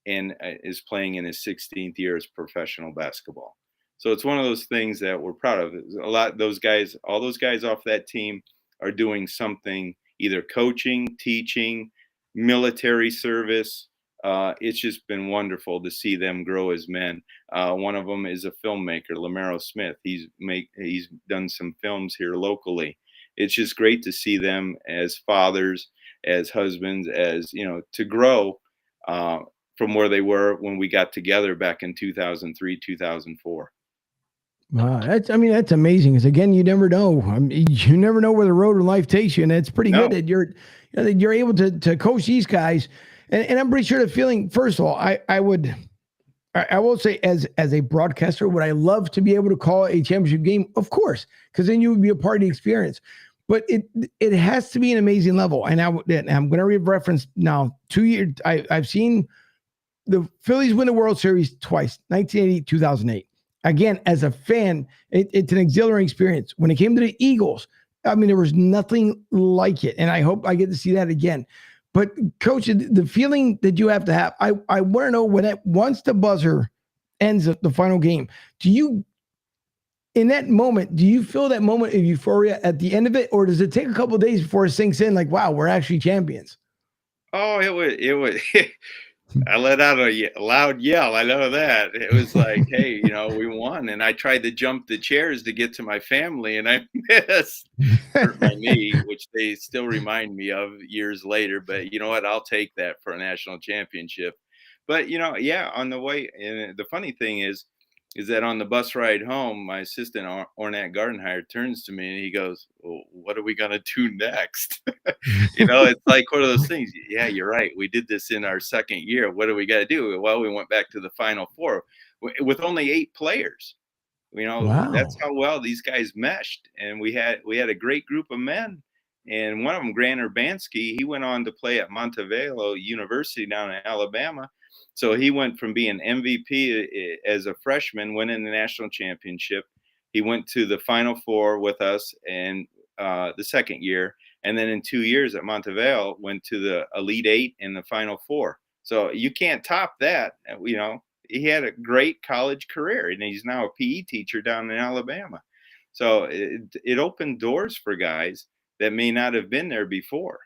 B: and is playing in his 16th year as professional basketball. So it's one of those things that we're proud of. A lot of those guys, all those guys off that team are doing something, either coaching, teaching, military service. It's just been wonderful to see them grow as men. One of them is a filmmaker, Lamero Smith. He's done some films here locally. It's just great to see them as fathers, as husbands, as to grow from where they were when we got together back in 2003, 2004.
A: Wow, that's amazing. Because again, you never know. You never know where the road of life takes you, and it's pretty good
B: No,
A: that you're able to coach these guys. And I'm pretty sure the feeling. First of all, I will say, as a broadcaster, would I love to be able to call a championship game? Of course, because then you would be a part of the experience. But it has to be an amazing level. And I'm going to reference now 2 years. I've seen the Phillies win the World Series twice, 1980, 2008. Again, as a fan, it's an exhilarating experience. When it came to the Eagles, there was nothing like it. And I hope I get to see that again. But, Coach, the feeling that you have to have, I want to know once the buzzer ends the final game, in that moment, do you feel that moment of euphoria at the end of it? Or does it take a couple of days before it sinks in like, wow, we're actually champions?
B: oh, it would. I let out a loud yell. I know that. It was like, hey, we won. And I tried to jump the chairs to get to my family, and I missed. Hurt my knee, which they still remind me of years later. But you know what? I'll take that for a national championship. But, yeah, on the way. And the funny thing is that on the bus ride home, my assistant, Ornat Gardenhire, turns to me and he goes, well, what are we going to do next? It's like one of those things. Yeah, you're right. We did this in our second year. What do we got to do? Well, we went back to the Final Four with only 8 players. That's
A: Wow.
B: how well these guys meshed. And we had a great group of men. And one of them, Grant Urbanski, he went on to play at Montevideo University down in Alabama. So he went from being MVP as a freshman, winning the national championship. He went to the Final Four with us and the second year. And then in 2 years at Montevideo, went to the Elite Eight and the Final Four. So you can't top that. He had a great college career, and he's now a PE teacher down in Alabama. So it opened doors for guys that may not have been there before.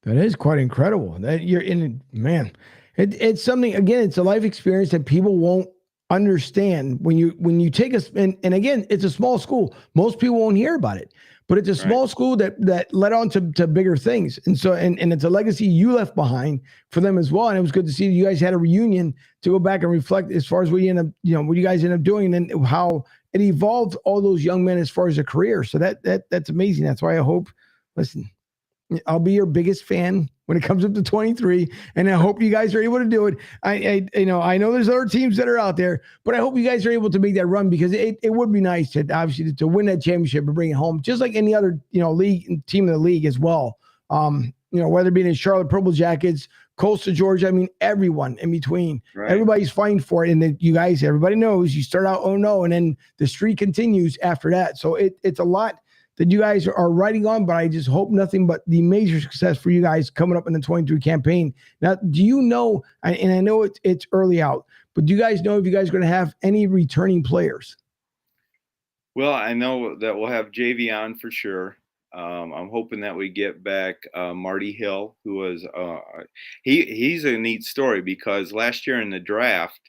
A: That is quite incredible. That you're in, man. It's something. Again, it's a life experience that people won't understand when you take us. And again, it's a small school. Most people won't hear about it. but it's a
B: Right.
A: small school that led on to bigger things. And so, and it's a legacy you left behind for them as well. And it was good to see you guys had a reunion to go back and reflect as far as what you end up, what you guys end up doing and how it evolved all those young men as far as a career. So that's amazing. That's why I hope, listen, I'll be your biggest fan when it comes up to 23, and I hope you guys are able to do it. I know there's other teams that are out there, but I hope you guys are able to make that run because it would be nice to obviously to win that championship and bring it home, just like any other league team in the league as well. Whether it be in Charlotte Purple Jackets, Coastal Georgia, I mean everyone in between,
B: Right.
A: Everybody's fighting for it, and then everybody knows you start out 0-0, and then the streak continues after that. So it's a lot that you guys are riding on, but I just hope nothing but the major success for you guys coming up in the 23 campaign. Now, do you know, and I know it's early out, but do you guys know if you guys are going to have any returning players?
B: Well, I know that we'll have JV on for sure. I'm hoping that we get back Marty Hill, who was he's a neat story because last year in the draft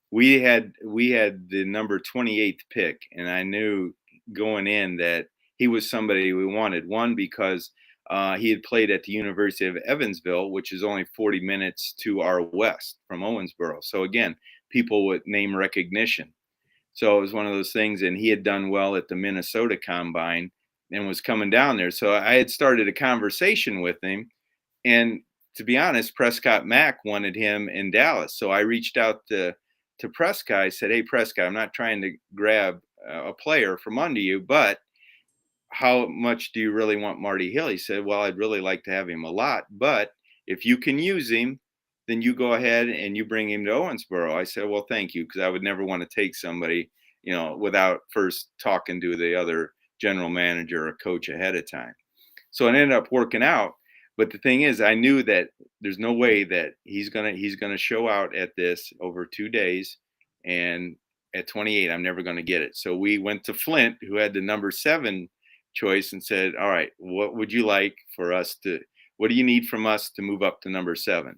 B: we had the number 28th pick, and I knew going in that he was somebody we wanted. One, because he had played at the University of Evansville, which is only 40 minutes to our west from Owensboro. So again, people with name recognition. So it was one of those things, and he had done well at the Minnesota Combine and was coming down there. So I had started a conversation with him, and to be honest, Prescott Mack wanted him in Dallas. So I reached out to Prescott. I said, "Hey, Prescott, I'm not trying to grab a player from under you, but how much do you really want Marty Hill?" He said, "Well, I'd really like to have him a lot, but if you can use him, then you go ahead and you bring him to Owensboro." I said, "Well, thank you," because I would never want to take somebody, without first talking to the other general manager or coach ahead of time. So it ended up working out. But the thing is, I knew that there's no way that he's gonna show out at this over 2 days, and at 28, I'm never gonna get it. So we went to Flint, who had the number 7 choice, and said, "All right, what would you like for us to? What do you need from us to move up to number 7?"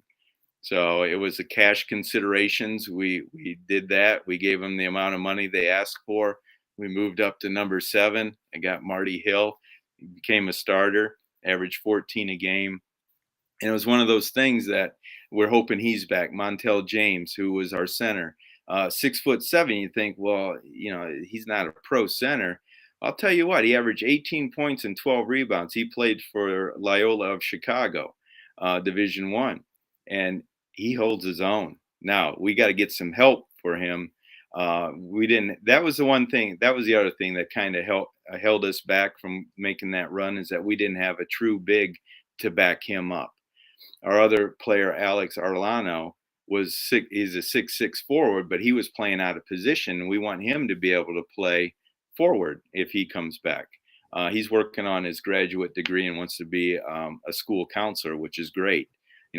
B: So it was the cash considerations. We did that. We gave them the amount of money they asked for. We moved up to number 7. I got Marty Hill. He became a starter, averaged 14 a game. And it was one of those things that we're hoping he's back. Montel James, who was our center, 6'7". You think, well, he's not a pro center. I'll tell you what, he averaged 18 points and 12 rebounds. He played for Loyola of Chicago, Division I, and he holds his own. Now we got to get some help for him. We didn't. That was the one thing. That was the other thing that kind of held us back from making that run, is that we didn't have a true big to back him up. Our other player, Alex Arlano, he's a 6'6" forward, but he was playing out of position. We want him to be able to play forward if he comes back. He's working on his graduate degree and wants to be a school counselor, which is great.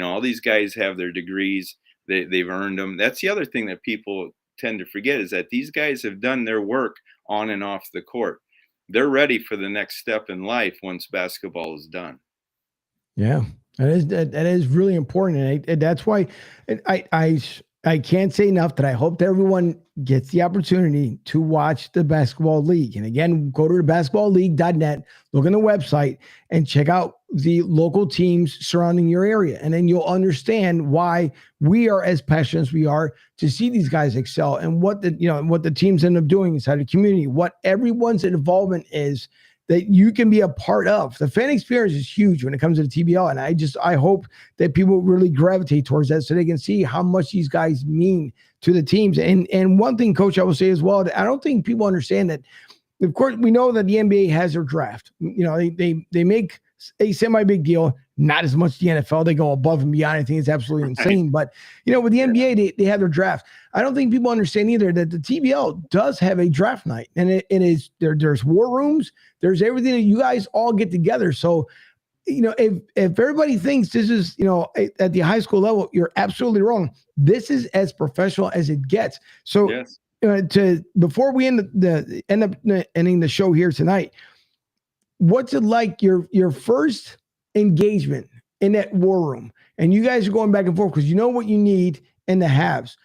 B: All these guys have their degrees. They've earned them. That's the other thing that people tend to forget, is that these guys have done their work on and off the court. They're ready for the next step in life once basketball is done.
A: Yeah, that is really important, and that's why I can't say enough that I hope that everyone gets the opportunity to watch the basketball league. And again, go to the basketballleague.net, look on the website, and check out the local teams surrounding your area. And then you'll understand why we are as passionate as we are to see these guys excel, and what the teams end up doing inside the community, what everyone's involvement is that you can be a part of. The fan experience is huge when it comes to the TBL. And I hope that people really gravitate towards that so they can see how much these guys mean to the teams. And one thing, Coach, I will say as well, I don't think people understand that. Of course, we know that the NBA has their draft. They make a semi-big deal, not as much the NFL. They go above and beyond. I think it's absolutely insane. But, with the NBA, they have their draft. I don't think people understand either that the TBL does have a draft night. And it is there's war rooms. There's everything that you guys all get together. So, if everybody thinks this is, at the high school level, you're absolutely wrong. This is as professional as it gets. So,
B: yes.
A: Before we end up ending the show here tonight, what's it like your first engagement in that war room, and you guys are going back and forth because you know what you need in the halves?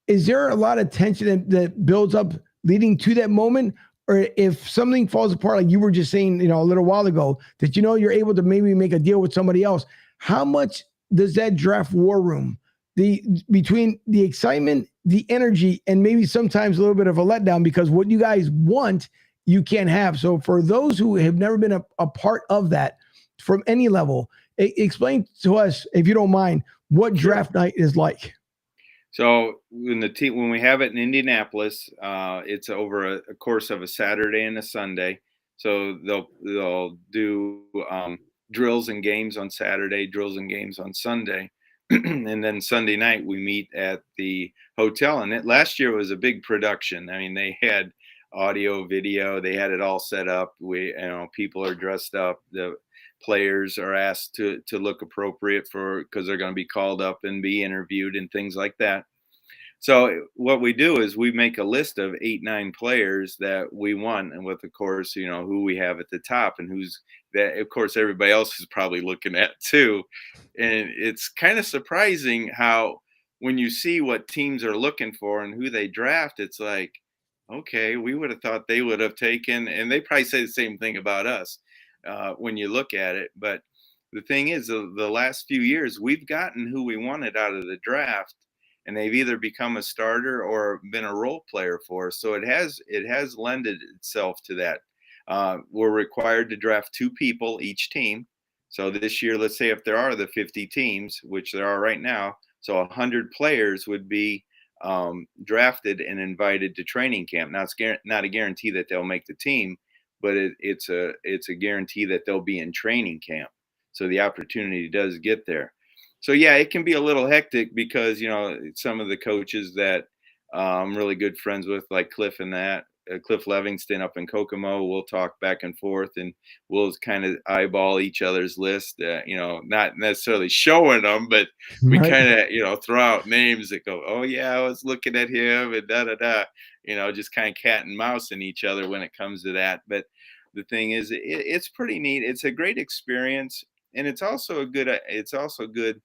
A: Is there a lot of tension that builds up leading to that moment, or if something falls apart, like you were just saying, a little while ago, that you're able to maybe make a deal with somebody else. How much does that draft war room, between the excitement, the energy, and maybe sometimes a little bit of a letdown, because what you guys want, you can't have. So for those who have never been a part of that from any level, explain to us, if you don't mind, what draft night is like.
B: So when we have it in Indianapolis, it's over a course of a Saturday and a Sunday. So they'll do drills and games on Saturday, drills and games on Sunday, and then Sunday night we meet at the hotel. And last year was a big production. I mean, they had audio, video, they had it all set up. People are dressed up. The players are asked to look appropriate because they're going to be called up and be interviewed and things like that. So what we do is we make a list of 8-9 players that we want, and with, of course, who we have at the top and who's that. Of course, everybody else is probably looking at too, and it's kind of surprising how when you see what teams are looking for and who they draft, it's like, okay, we would have thought they would have taken, and they probably say the same thing about us when you look at it. But the thing is, the last few years, we've gotten who we wanted out of the draft, and they've either become a starter or been a role player for us. So it has lended itself to that. We're required to draft 2 people each team. So this year, let's say if there are the 50 teams, which there are right now, so 100 players would be drafted and invited to training camp. Now, it's not a guarantee that they'll make the team, but it's a guarantee that they'll be in training camp. So the opportunity does get there. So yeah, it can be a little hectic because some of the coaches that I'm really good friends with, like Cliff Levingston up in Kokomo, we'll talk back and forth, and we'll kind of eyeball each other's list. Not necessarily showing them, but we kind of throw out names that go, oh yeah, I was looking at him, and da da da. Just kind of cat and mouse in each other when it comes to that. But the thing is, it's pretty neat. It's a great experience, and it's also good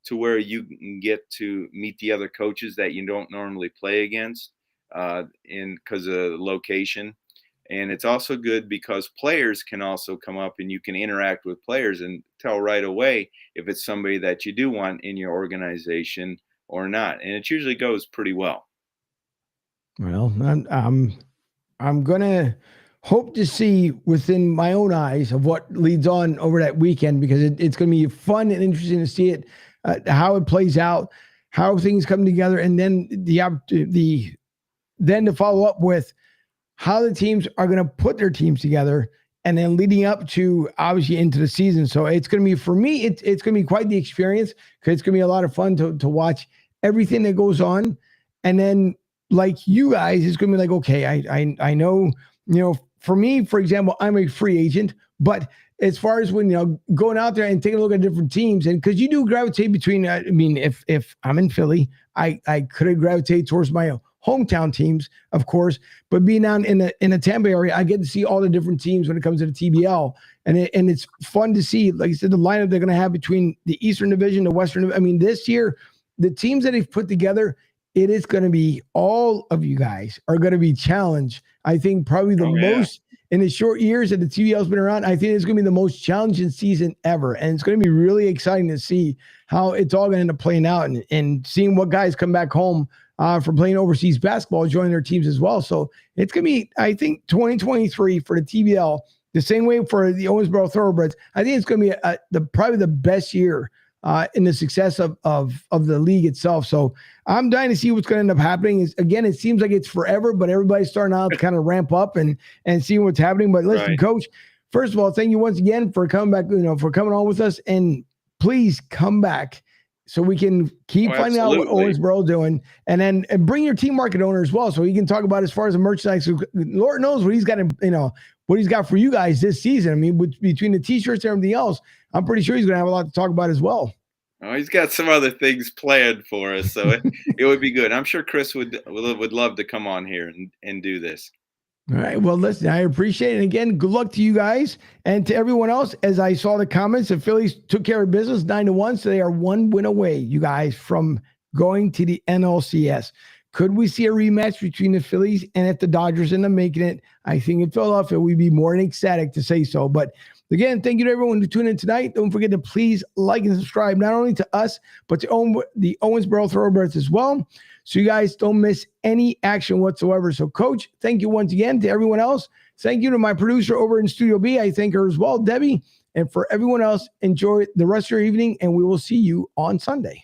B: to where you can get to meet the other coaches that you don't normally play against because of location. And it's also good because players can also come up and you can interact with players and tell right away if it's somebody that you do want in your organization or not. And it usually goes pretty well.
A: Well, I'm gonna hope to see within my own eyes of what leads on over that weekend, because it's going to be fun and interesting to see it, how it plays out, how things come together, and then then to follow up with how the teams are going to put their teams together, and then leading up to obviously into the season. So it's going to be, for me, it's going to be quite the experience, because it's going to be a lot of fun to watch everything that goes on. And then, like you guys, it's going to be like, okay, I know, for me, for example, I'm a free agent, but as far as when, going out there and taking a look at different teams, and because you do gravitate between, if I'm in Philly, I could gravitate towards my hometown teams, of course, but being down in the Tampa area, I get to see all the different teams when it comes to the TBL, and it's fun to see, like I said, the lineup they're going to have between the Eastern Division, the Western. This year, the teams that they've put together, it is going to be, all of you guys are going to be challenged. I think probably the most in the short years that the TBL's been around. I think it's going to be the most challenging season ever. And it's going to be really exciting to see how it's all going to end up playing out, and seeing what guys come back home from playing overseas basketball, joining their teams as well. So it's going to be, I think, 2023 for the TBL, the same way for the Owensboro Thoroughbreds. I think it's going to be probably the best year in the success of the league itself. So I'm dying to see what's going to end up happening. Again, it seems like it's forever, but everybody's starting out to kind of ramp up and see what's happening. But listen, Coach, first of all, thank you once again for coming back, for coming on with us, and please come back so we can keep finding out what Owensboro doing, and bring your team market owner as well, so he can talk about as far as the merchandise. Lord knows what he's got what he's got for you guys this season. Between the t-shirts and everything else, I'm pretty sure he's going to have a lot to talk about as well.
B: Oh, he's got some other things planned for us, so it would be good. I'm sure Chris would love to come on here and do this.
A: All right. Well, listen, I appreciate it. And again, good luck to you guys and to everyone else. As I saw the comments, the Phillies took care of business 9-1, so they are 1 win away, you guys, from going to the NLCS. Could we see a rematch between the Phillies? And if the Dodgers end up making it, I think in Philadelphia, we'd be more than ecstatic to say so. But again, thank you to everyone who tuned in tonight. Don't forget to please like and subscribe, not only to us, but to the Owensboro Thoroughbreds as well, so you guys don't miss any action whatsoever. So, Coach, thank you once again. To everyone else, thank you to my producer over in Studio B. I thank her as well, Debbie. And for everyone else, enjoy the rest of your evening, and we will see you on Sunday.